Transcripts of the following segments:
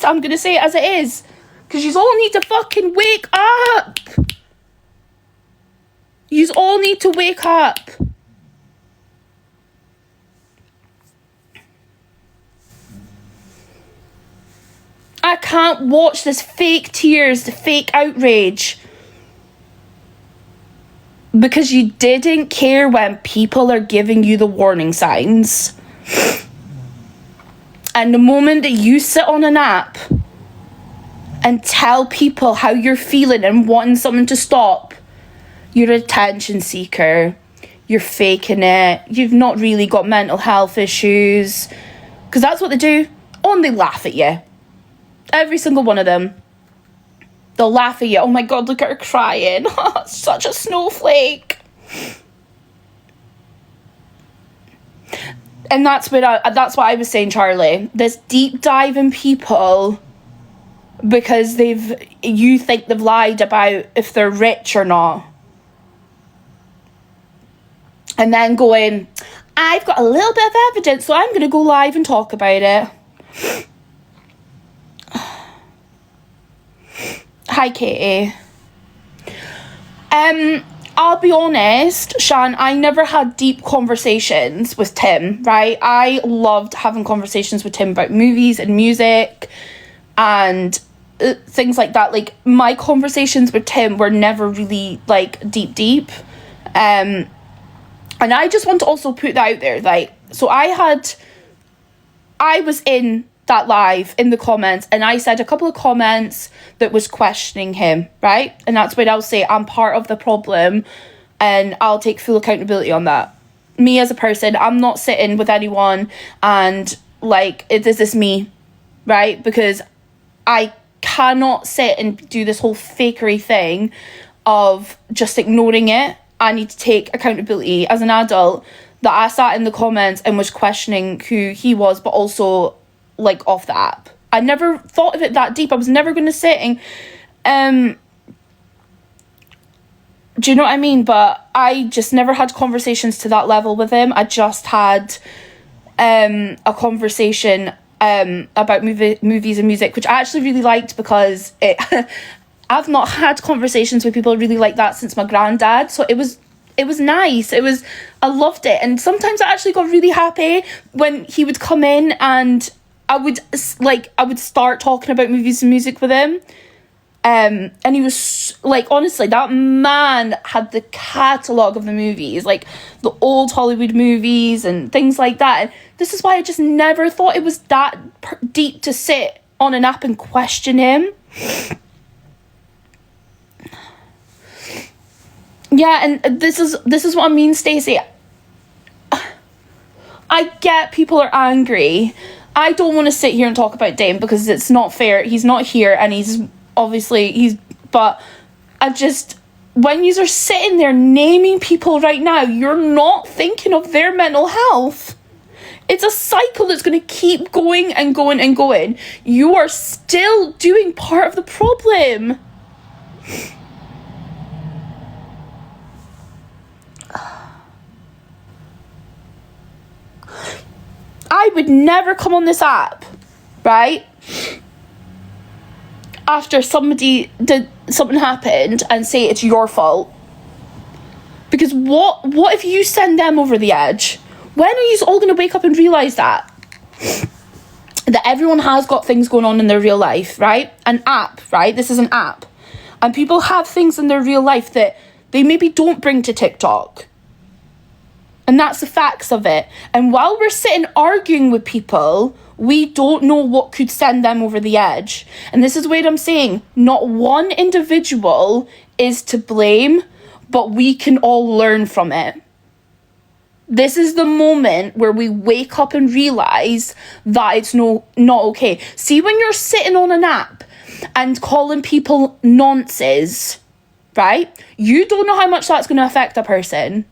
honest. I'm going to say it as it is. Because you all need to fucking wake up. You all need to wake up. I can't watch this fake tears, the fake outrage. Because you didn't care when people are giving you the warning signs. And the moment that you sit on an app and tell people how you're feeling and wanting someone to stop, you're an attention seeker. You're faking it. You've not really got mental health issues. Because that's what they do. Oh, and they laugh at you. Every single one of them. They'll laugh at you. Oh my God, look at her crying. Such a snowflake. And that's what I was saying, Charlie. This deep dive in people because you think they've lied about if they're rich or not. And then going, I've got a little bit of evidence, so I'm going to go live and talk about it. Hi, Katie. I'll be honest, Shan, I never had deep conversations with Tim, right? I loved having conversations with Tim about movies and music and things like that. Like, my conversations with Tim were never really, like, deep. And I just want to also put that out there, like, so I was in that live in the comments and I said a couple of comments that was questioning him, right? And that's when I'll say I'm part of the problem and I'll take full accountability on that. Me as a person, I'm not sitting with anyone and like, is this me, right? Because I cannot sit and do this whole fakery thing of just ignoring it. I need to take accountability as an adult that I sat in the comments and was questioning who he was, but also like off the app. I never thought of it that deep. I was never going to sit and do you know what I mean? But I just never had conversations to that level with him. I just had a conversation about movies and music, which I actually really liked because I've not had conversations with people really like that since my granddad. So it was nice. I loved it. And sometimes I actually got really happy when he would come in and I would start talking about movies and music with him. And he was like, honestly, that man had the catalogue of the movies, like the old Hollywood movies and things like that. And this is why I just never thought it was that deep to sit on an app and question him. Yeah, and this is what I mean, Stacey. I get people are angry. I don't want to sit here and talk about Dame because it's not fair. He's not here and but I just, when you are sitting there naming people right now, you're not thinking of their mental health. It's a cycle that's going to keep going and going and going. You are still doing part of the problem. I would never come on this app, right? After something happened and say it's your fault. Because what if you send them over the edge? When are you all going to wake up and realise that everyone has got things going on in their real life, right? An app, right? This is an app. And people have things in their real life that they maybe don't bring to TikTok. And that's the facts of it. And while we're sitting arguing with people, we don't know what could send them over the edge. And this is what I'm saying. Not one individual is to blame, but we can all learn from it. This is the moment where we wake up and realise that it's not okay. See, when you're sitting on an app and calling people nonces, right? You don't know how much that's going to affect a person.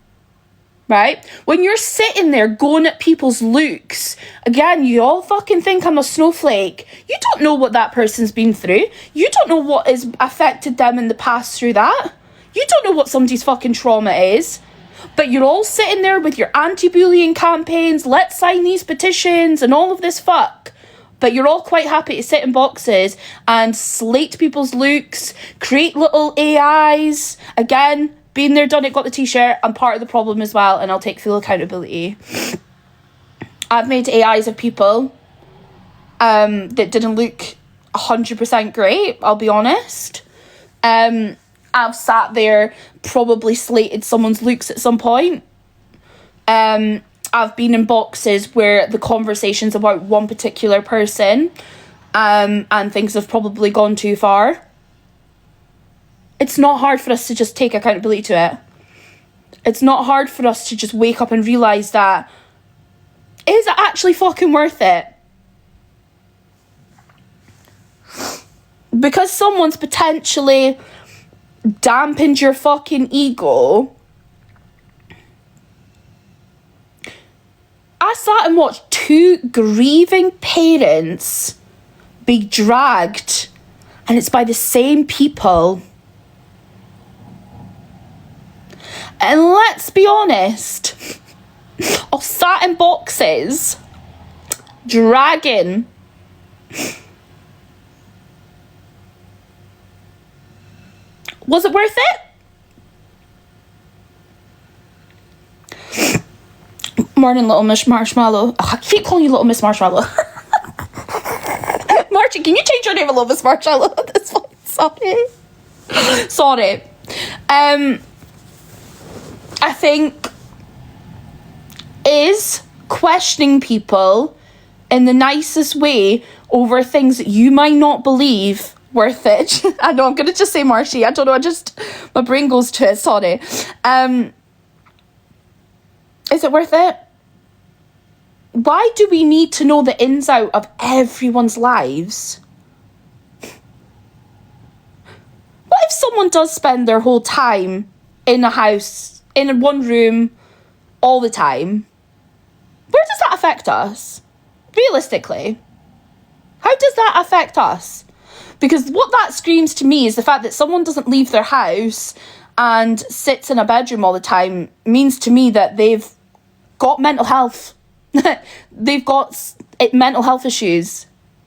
Right? When you're sitting there going at people's looks, again, you all fucking think I'm a snowflake. You don't know what that person's been through. You don't know what has affected them in the past through that. You don't know what somebody's fucking trauma is. But you're all sitting there with your anti-bullying campaigns, let's sign these petitions and all of this fuck. But you're all quite happy to sit in boxes and slate people's looks, create little AIs. Again, been there, done it, got the t-shirt. I'm part of the problem as well, and I'll take full accountability. I've made AIs of people that didn't look 100% great, I'll be honest. I've sat there, probably slated someone's looks at some point. I've been in boxes where the conversation's about one particular person, and things have probably gone too far. It's not hard for us to just take accountability to it. It's not hard for us to just wake up and realise that, is it actually fucking worth it? Because someone's potentially dampened your fucking ego. I sat and watched 2 grieving parents be dragged, and it's by the same people. And let's be honest, I've sat in boxes, dragging. Was it worth it? Morning, Little Miss Marshmallow. Oh, I keep calling you Little Miss Marshmallow. Marchie, can you change your name to Little Miss Marshmallow? That's fine. Sorry. I think is questioning people in the nicest way over things that you might not believe worth it. I know I'm gonna just say Marshy. I don't know. My brain goes to it. Sorry. Is it worth it? Why do we need to know the ins out of everyone's lives? What if someone does spend their whole time in a house, in one room, all the time? Where does that affect us? Realistically, how does that affect us? Because what that screams to me is the fact that someone doesn't leave their house and sits in a bedroom all the time means to me that they've got mental health. They've got mental health issues.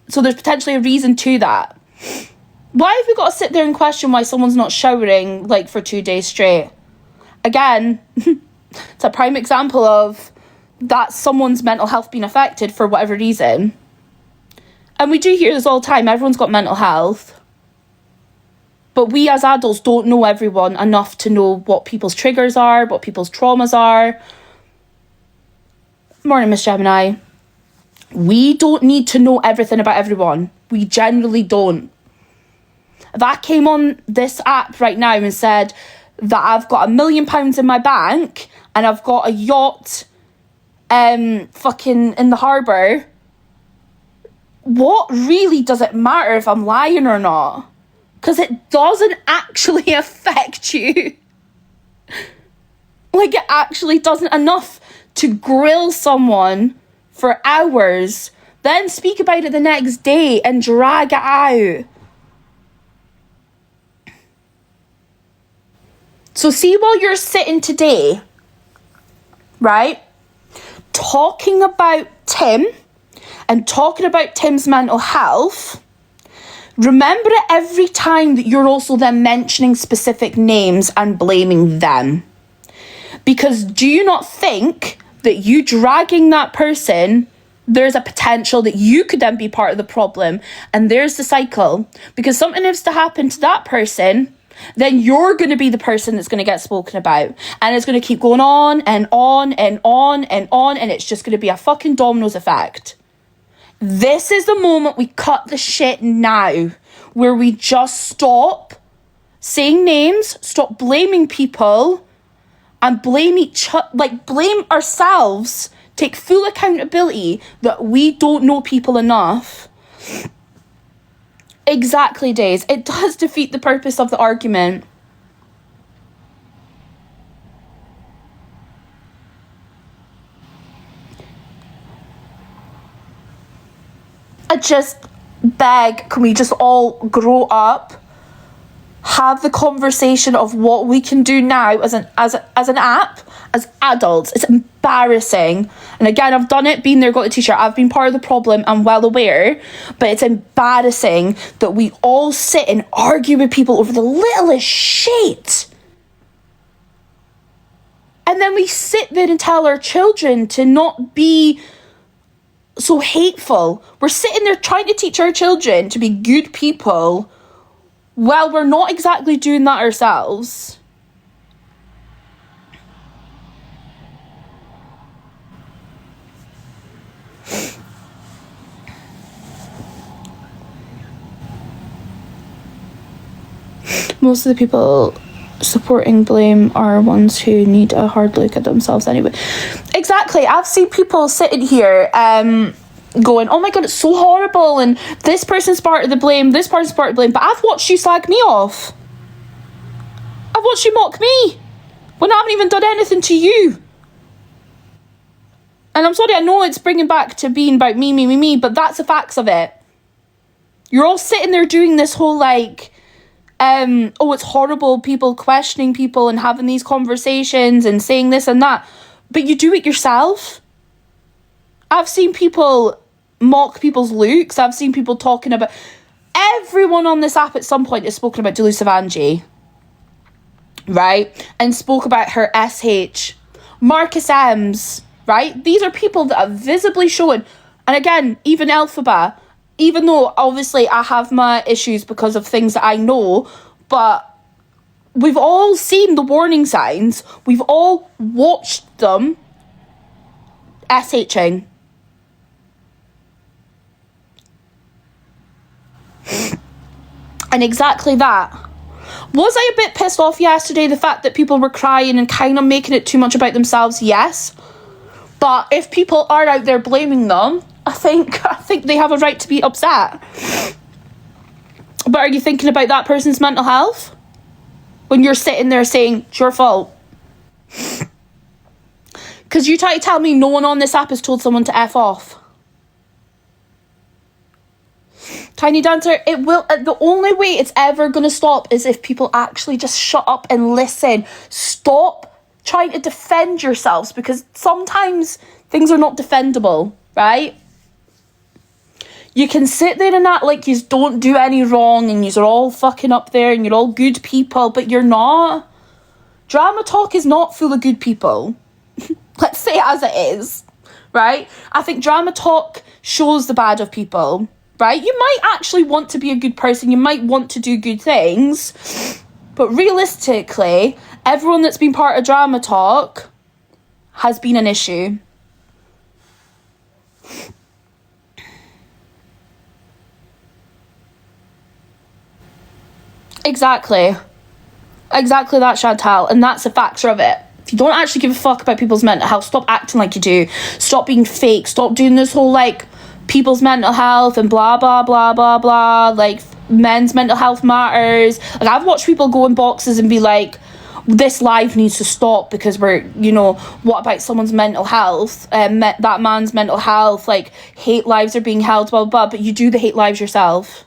So there's potentially a reason to that. Why have we got to sit there and question why someone's not showering like for 2 days straight? Again, it's a prime example of that someone's mental health being affected for whatever reason. And we do hear this all the time. Everyone's got mental health. But we as adults don't know everyone enough to know what people's triggers are, what people's traumas are. Morning, Miss Gemini. We don't need to know everything about everyone. We generally don't. If I came on this app right now and said that I've got £1 million in my bank and I've got a yacht fucking in the harbour, what really does it matter if I'm lying or not? Because it doesn't actually affect you. Like, it actually doesn't. Enough to grill someone for hours, then speak about it the next day and drag it out. So see, while you're sitting today, right, talking about Tim and talking about Tim's mental health, remember it every time that you're also then mentioning specific names and blaming them. Because do you not think that you dragging that person, there's a potential that you could then be part of the problem? And there's the cycle. Because something has to happen to that person, then you're going to be the person that's going to get spoken about. And it's going to keep going on and on and on and on. And it's just going to be a fucking dominoes effect. This is the moment we cut the shit now. Where we just stop saying names, stop blaming people, and blame blame ourselves. Take full accountability that we don't know people enough. Exactly, Days. It does defeat the purpose of the argument. I just beg, can we just all grow up have the conversation of what we can do now as an app, as adults. It's embarrassing. And again, I've done it, been there, got the t-shirt. I've been part of the problem, I'm well aware. But it's embarrassing that we all sit and argue with people over the littlest shit. And then we sit there and tell our children to not be so hateful. We're sitting there trying to teach our children to be good people while we're not exactly doing that ourselves. Most of the people supporting blame are ones who need a hard look at themselves anyway. Exactly. I've seen people sitting here going, oh my god, it's so horrible, and this person's part of the blame, this person's part of the blame, but I've watched you slag me off. I've watched you mock me when I haven't even done anything to you. And I'm sorry, I know it's bringing back to being about me, but that's the facts of it. You're all sitting there doing this whole like, oh, it's horrible, people questioning people and having these conversations and saying this and that, but you do it yourself. I've seen people mock people's looks. I've seen people talking about... Everyone on this app at some point has spoken about Delusive Angie, right? And spoke about her SH. Marcus M's, right? These are people that are visibly shown. And again, even Elphaba, even though obviously I have my issues because of things that I know, but we've all seen the warning signs. We've all watched them SHing. And exactly that. Was I a bit pissed off yesterday, the fact that people were crying and kind of making it too much about themselves? Yes. But if people are out there blaming them, I think they have a right to be upset. But are you thinking about that person's mental health when you're sitting there saying it's your fault? Because you try to tell me no one on this app has told someone to F off. Tiny Dancer, it will. The only way it's ever going to stop is if people actually just shut up and listen. Stop trying to defend yourselves, because sometimes things are not defendable, right? You can sit there and act like you don't do any wrong and you're all fucking up there and you're all good people, but you're not. Drama Talk is not full of good people. Let's say it as it is, right? I think Drama Talk shows the bad of people, right? You might actually want to be a good person. You might want to do good things. But realistically, everyone that's been part of Drama Talk has been an issue. Exactly that, Chantal, and that's the factor of it. If you don't actually give a fuck about people's mental health, stop acting like you do. Stop being fake. Stop doing this whole like people's mental health and blah blah blah blah blah, like men's mental health matters. Like, I've watched people go in boxes and be like, this live needs to stop because we're, you know, what about someone's mental health, that man's mental health, like hate lives are being held, blah blah blah. But you do the hate lives yourself.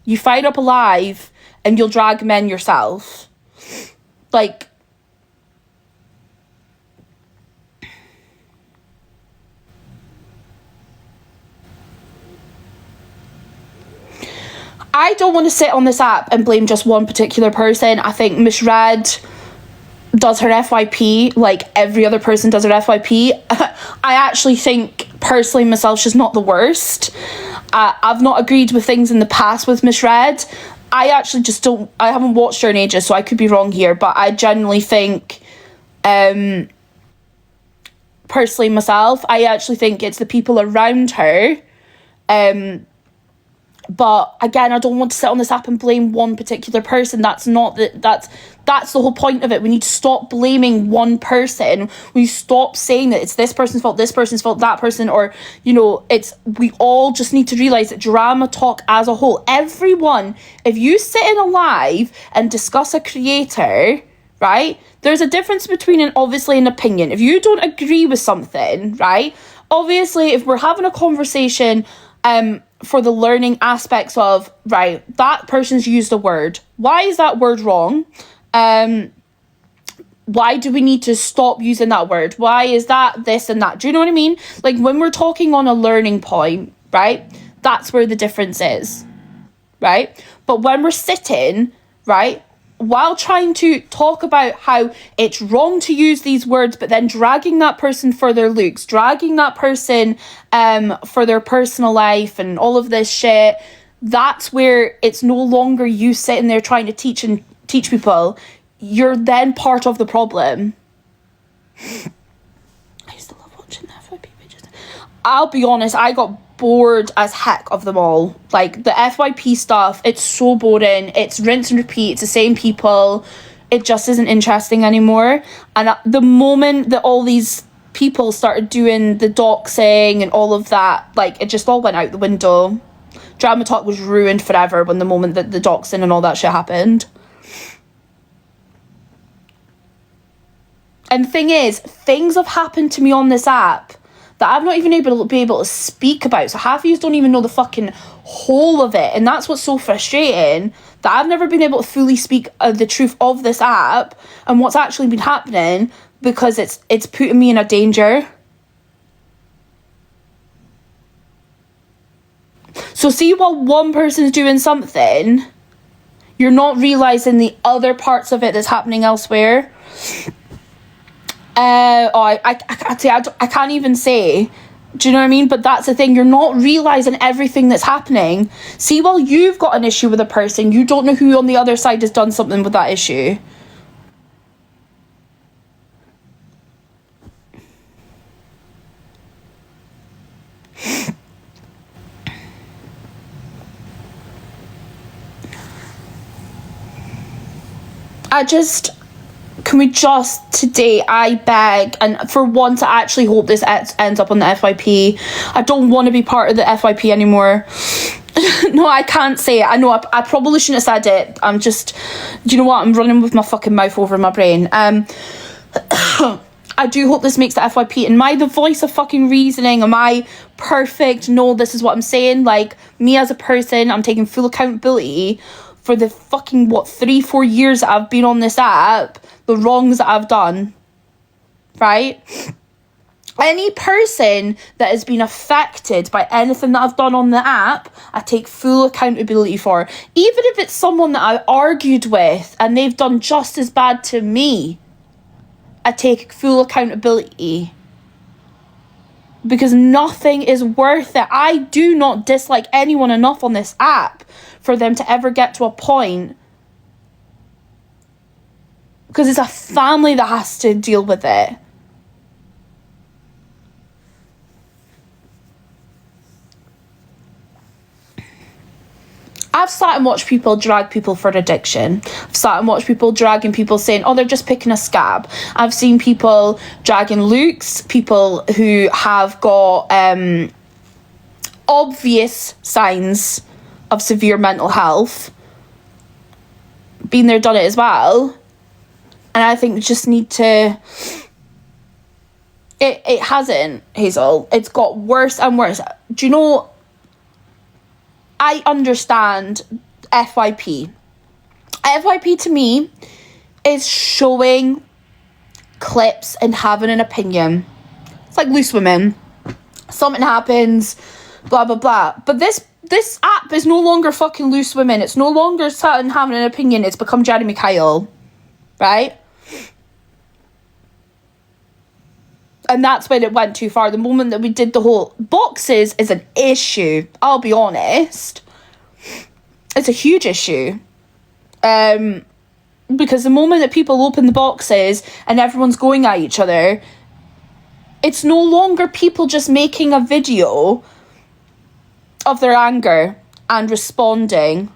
You fire up a live and you'll drag men yourself. Like, I don't want to sit on this app and blame just one particular person. I think Miss Red does her FYP like every other person does her FYP. I actually think, personally, myself, she's not the worst. I've not agreed with things in the past with Miss Red. I actually just don't... I haven't watched her in ages, so I could be wrong here, but I genuinely think... personally, myself, I actually think it's the people around her. But again, I don't want to sit on this app and blame one particular person. That's not that's the whole point of it. We need to stop blaming one person. We stop saying that it's this person's fault, that person, or, you know, we all just need to realise that Drama Talk as a whole, everyone, if you sit in a live and discuss a creator, right, there's a difference between obviously an opinion. If you don't agree with something, right, obviously if we're having a conversation, for the learning aspects of, right, that person's used a word. Why is that word wrong? Why do we need to stop using that word? Why is that this and that? Do you know what I mean? Like, when we're talking on a learning point, right, that's where the difference is, right? But when we're sitting, right, while trying to talk about how it's wrong to use these words, but then dragging that person for their looks, dragging that person for their personal life and all of this shit, that's where it's no longer you sitting there trying to teach people. You're then part of the problem. I used to love watching the FYP pages. I'll be honest, I got bored as heck of them all. Like, the FYP stuff, it's so boring. It's rinse and repeat. It's the same people. It just isn't interesting anymore. And at the moment that all these people started doing the doxing and all of that, like, it just all went out the window. Drama Talk was ruined forever when the moment that the doxing and all that shit happened. And the thing is, things have happened to me on this app that I've not even able to speak about. So half of you don't even know the fucking whole of it. And that's what's so frustrating, that I've never been able to fully speak the truth of this app and what's actually been happening, because it's putting me in a danger. So see, while one person's doing something, you're not realising the other parts of it that's happening elsewhere. I can't even say. Do you know what I mean? But that's the thing. You're not realising everything that's happening. See, while you've got an issue with a person, you don't know who on the other side has done something with that issue. Can we just today, I beg, and for one, to actually hope this ends up on the FYP. I don't want to be part of the FYP anymore. No, I can't say it. I know I probably shouldn't have said it. I'm just, do you know what? I'm running with my fucking mouth over my brain. I do hope this makes the FYP. Am I the voice of fucking reasoning? Am I perfect? No, this is what I'm saying. Like, me as a person, I'm taking full accountability for the fucking, 3-4 years that I've been on this app, the wrongs that I've done, right? Any person that has been affected by anything that I've done on the app, I take full accountability for. Even if it's someone that I argued with and they've done just as bad to me, I take full accountability. Because nothing is worth it. I do not dislike anyone enough on this app for them to ever get to a point, because it's a family that has to deal with it. I've sat and watched people drag people for addiction. I've sat and watched people dragging people saying, oh, they're just picking a scab. I've seen people dragging looks, people who have got obvious signs of severe mental health. Been there, done it as well. And I think we just need to... It hasn't, Hazel. It's got worse and worse. Do you know... I understand FYP. FYP to me is showing clips and having an opinion. It's like Loose Women. Something happens, blah, blah, blah. But this app is no longer fucking Loose Women. It's no longer sat and having an opinion. It's become Jeremy Kyle. Right? And that's when it went too far. The moment that we did the whole boxes is an issue. I'll be honest. It's a huge issue. Because the moment that people open the boxes and everyone's going at each other, it's no longer people just making a video of their anger and responding.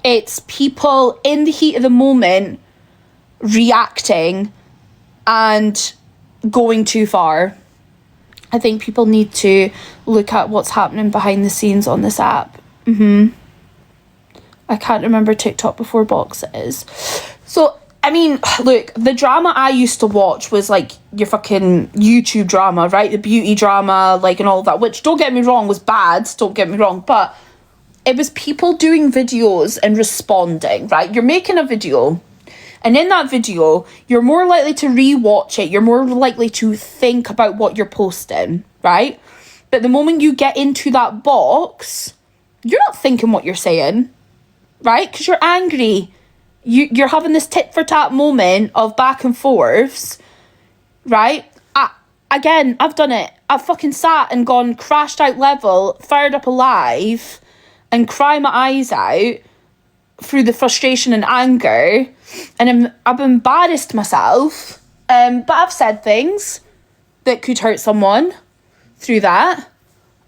It's people in the heat of the moment reacting and going too far. I think people need to look at what's happening behind the scenes on this app. I can't remember TikTok before boxes. So I mean, look, the drama I used to watch was like your fucking YouTube drama, right? The beauty drama, like, and all of that, which, don't get me wrong, was bad, don't get me wrong, but it was people doing videos and responding, right? You're making a video, and in that video, you're more likely to re-watch it, you're more likely to think about what you're posting, right? But the moment you get into that box, you're not thinking what you're saying, right? Because you're angry. You're having this tit for tat moment of back and forths, right? Again, I've done it. I've fucking sat and gone crashed out level, fired up alive, and cry my eyes out through the frustration and anger, and I've embarrassed myself, but I've said things that could hurt someone through that.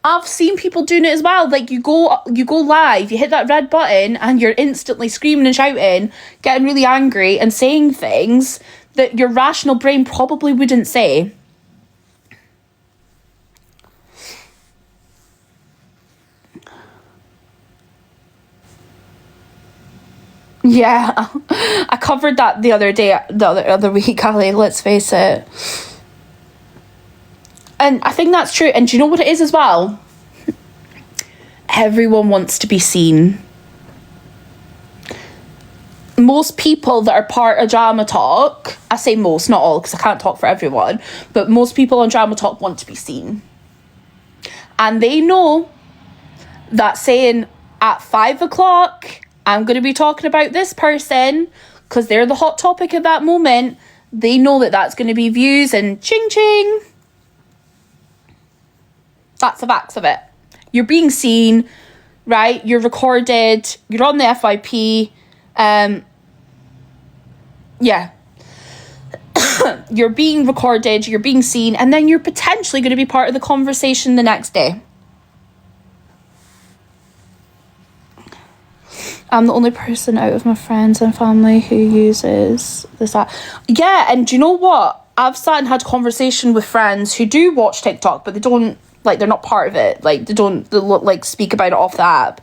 I've seen people doing it as well. Like, you go live, you hit that red button, and you're instantly screaming and shouting, getting really angry, and saying things that your rational brain probably wouldn't say. Yeah, I covered that the other week, Ali, let's face it. And I think that's true. And do you know what it is as well? Everyone wants to be seen. Most people that are part of Drama Talk, I say most, not all, because I can't talk for everyone, but most people on Drama Talk want to be seen. And they know that saying at 5 o'clock, I'm going to be talking about this person, because they're the hot topic at that moment, they know that that's going to be views and ching ching. That's the facts of it. You're being seen, right? You're recorded. You're on the FYP. Yeah. You're being recorded. You're being seen. And then you're potentially going to be part of the conversation the next day. I'm the only person out of my friends and family who uses this app. Yeah, and do you know what? I've sat and had conversation with friends who do watch TikTok, but they don't, like, they're not part of it. Like, they speak about it off the app.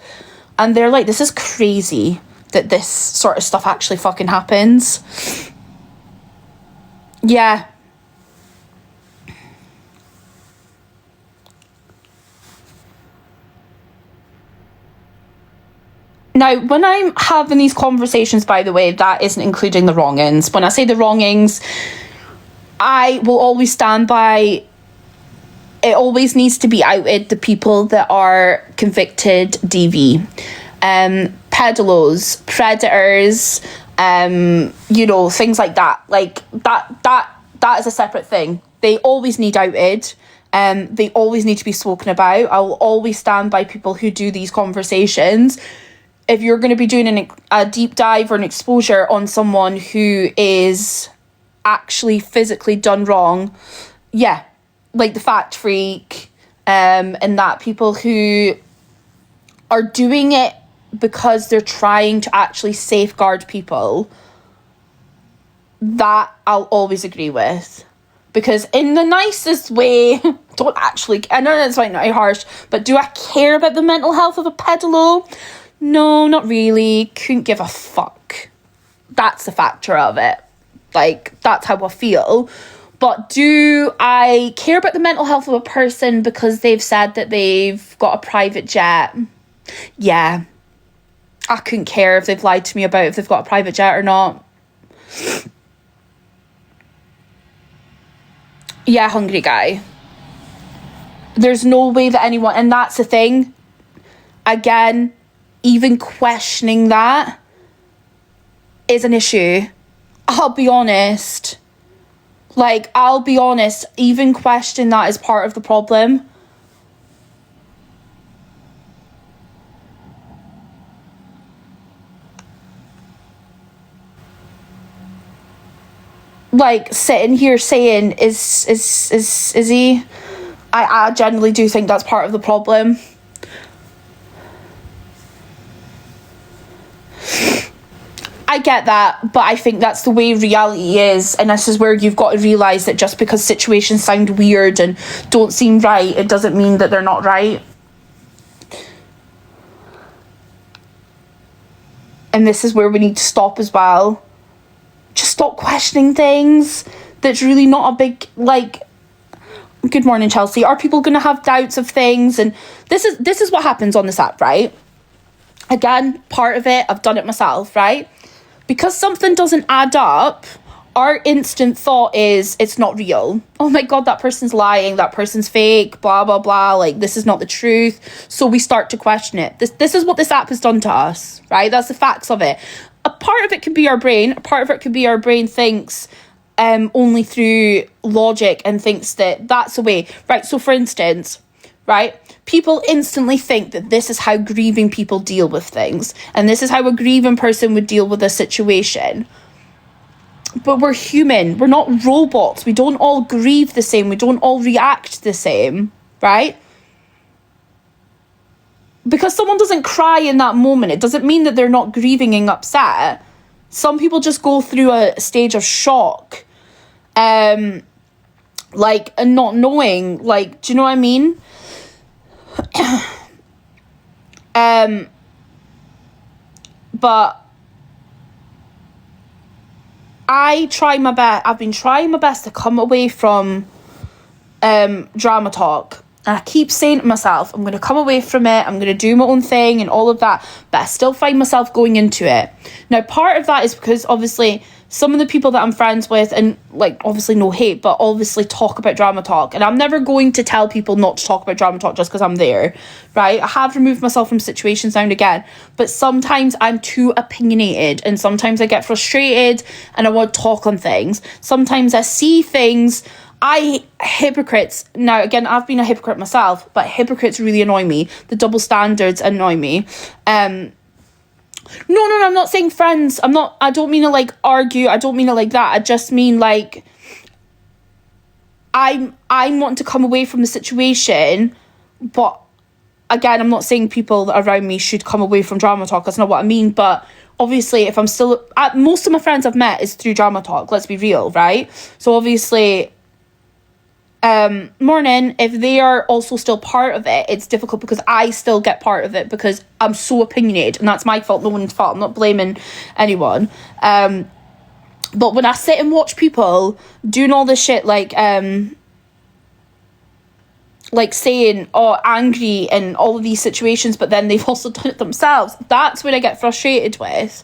And they're like, this is crazy that this sort of stuff actually fucking happens. Yeah. Now, when I'm having these conversations, by the way, that isn't including the wrongings. When I say the wrongings, I will always stand by, it always needs to be outed, the people that are convicted DV. Pedalos, predators, things like that. Like, that is a separate thing. They always need outed. They always need to be spoken about. I will always stand by people who do these conversations. If you're going to be doing a deep dive or an exposure on someone who is actually physically done wrong, yeah, like the fact freak, and that people who are doing it because they're trying to actually safeguard people, that I'll always agree with. Because in the nicest way, don't actually, I know that's like not harsh, but do I care about the mental health of a pedalo? No, not really. Couldn't give a fuck. That's the factor of it. Like, that's how I feel. But do I care about the mental health of a person because they've said that they've got a private jet? Yeah. I couldn't care if they've lied to me about if they've got a private jet or not. Yeah, hungry guy. There's no way that anyone... And that's the thing. Again, even questioning that is an issue. I'll be honest. Like, I'll be honest. Even questioning that is part of the problem. Like, sitting here saying, is he? I generally do think that's part of the problem. I get that, but I think that's the way reality is, and this is where you've got to realise that just because situations sound weird and don't seem right, it doesn't mean that they're not right. And this is where we need to stop as well. Just stop questioning things that's really not a big, like, good morning, Chelsea. Are people going to have doubts of things? And this is what happens on this app, right? Again, part of it, I've done it myself, right? Because something doesn't add up, our instant thought is it's not real. Oh my God, that person's lying. That person's fake, blah, blah, blah. Like, this is not the truth. So we start to question it. This is what this app has done to us, right? That's the facts of it. A part of it could be our brain. A part of it could be our brain thinks only through logic and thinks that that's the way, right? So for instance, right, people instantly think that this is how grieving people deal with things, and this is how a grieving person would deal with a situation. But we're human, we're not robots. We don't all grieve the same, we don't all react the same, right? Because someone doesn't cry in that moment, it doesn't mean that they're not grieving and upset. Some people just go through a stage of shock, like, and not knowing, like, do you know what I mean? But I've been trying my best to come away from drama talk. And I keep saying to myself, I'm going to come away from it, I'm going to do my own thing and all of that, but I still find myself going into it. Now, part of that is because obviously some of the people that I'm friends with, and like obviously no hate, but obviously talk about drama talk, and I'm never going to tell people not to talk about drama talk just because I'm there, right? I have removed myself from situations now and again, but sometimes I'm too opinionated, and sometimes I get frustrated and I want to talk on things. Sometimes I see things. Hypocrites, now again, I've been a hypocrite myself, but hypocrites really annoy me. The double standards annoy me. No, I'm not saying friends. I don't mean to like argue. I don't mean it like that. I just mean like I'm wanting to come away from the situation, but again, I'm not saying people around me should come away from drama talk. That's not what I mean. But obviously, if I'm still, most of my friends I've met is through drama talk. Let's be real, right? So obviously, morning, if they are also still part of it, it's difficult because I still get part of it because I'm so opinionated, and that's my fault, no one's fault. I'm not blaming anyone. But when I sit and watch people doing all this shit, like saying, oh, angry and all of these situations, but then they've also done it themselves, that's when I get frustrated with.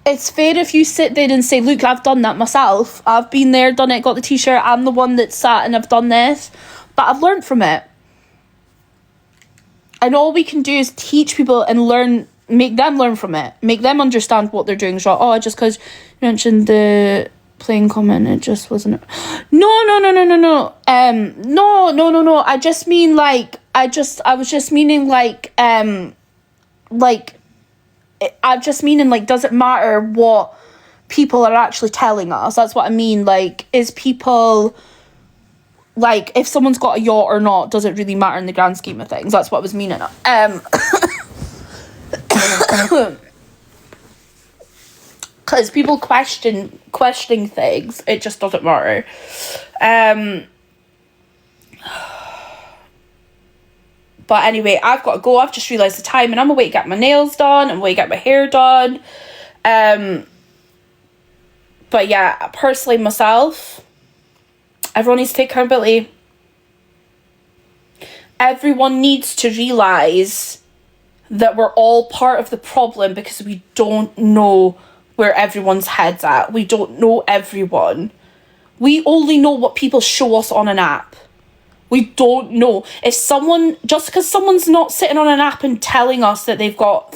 It's fair if you sit there and say, look, I've done that myself. I've been there, done it, got the t-shirt. I'm the one that sat and I've done this. But I've learned from it. And all we can do is teach people and learn, make them learn from it. Make them understand what they're doing is wrong. Oh, just because you mentioned the playing comment, it just wasn't... No. No. I just mean like, I'm just meaning like, does it matter what people are actually telling us? That's what I mean. Like, is people, like, if someone's got a yacht or not, does it really matter in the grand scheme of things? That's what I was meaning. Because people questioning things, it just doesn't matter. But anyway, I've got to go. I've just realised the time, and I'm away to get my nails done. I'm away to get my hair done. But yeah, personally, myself, everyone needs to take accountability. Everyone needs to realise that we're all part of the problem because we don't know where everyone's head's at. We don't know everyone. We only know what people show us on an app. We don't know. If someone, just because someone's not sitting on an app and telling us that they've got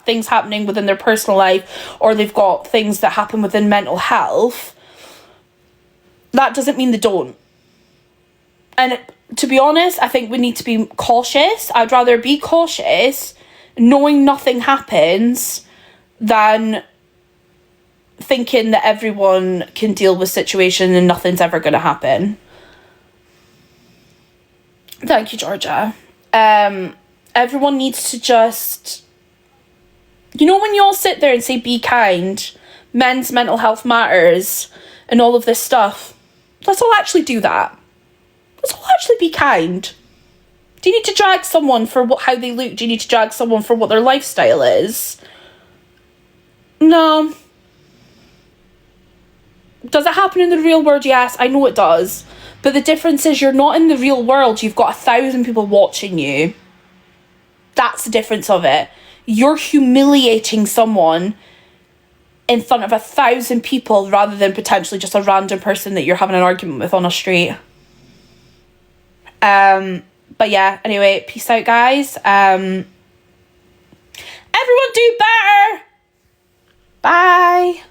things happening within their personal life, or they've got things that happen within mental health, that doesn't mean they don't. And to be honest, I think we need to be cautious. I'd rather be cautious knowing nothing happens than thinking that everyone can deal with situation and nothing's ever going to happen. Thank you, Georgia. Everyone needs to just... You know when you all sit there and say, be kind, men's mental health matters, and all of this stuff? Let's all actually do that. Let's all actually be kind. Do you need to drag someone for how they look? Do you need to drag someone for what their lifestyle is? No. Does it happen in the real world? Yes, I know it does. But the difference is you're not in the real world. You've got 1,000 people watching you. That's the difference of it. You're humiliating someone in front of 1,000 people rather than potentially just a random person that you're having an argument with on a street. But yeah, anyway, peace out, guys. Everyone do better. Bye.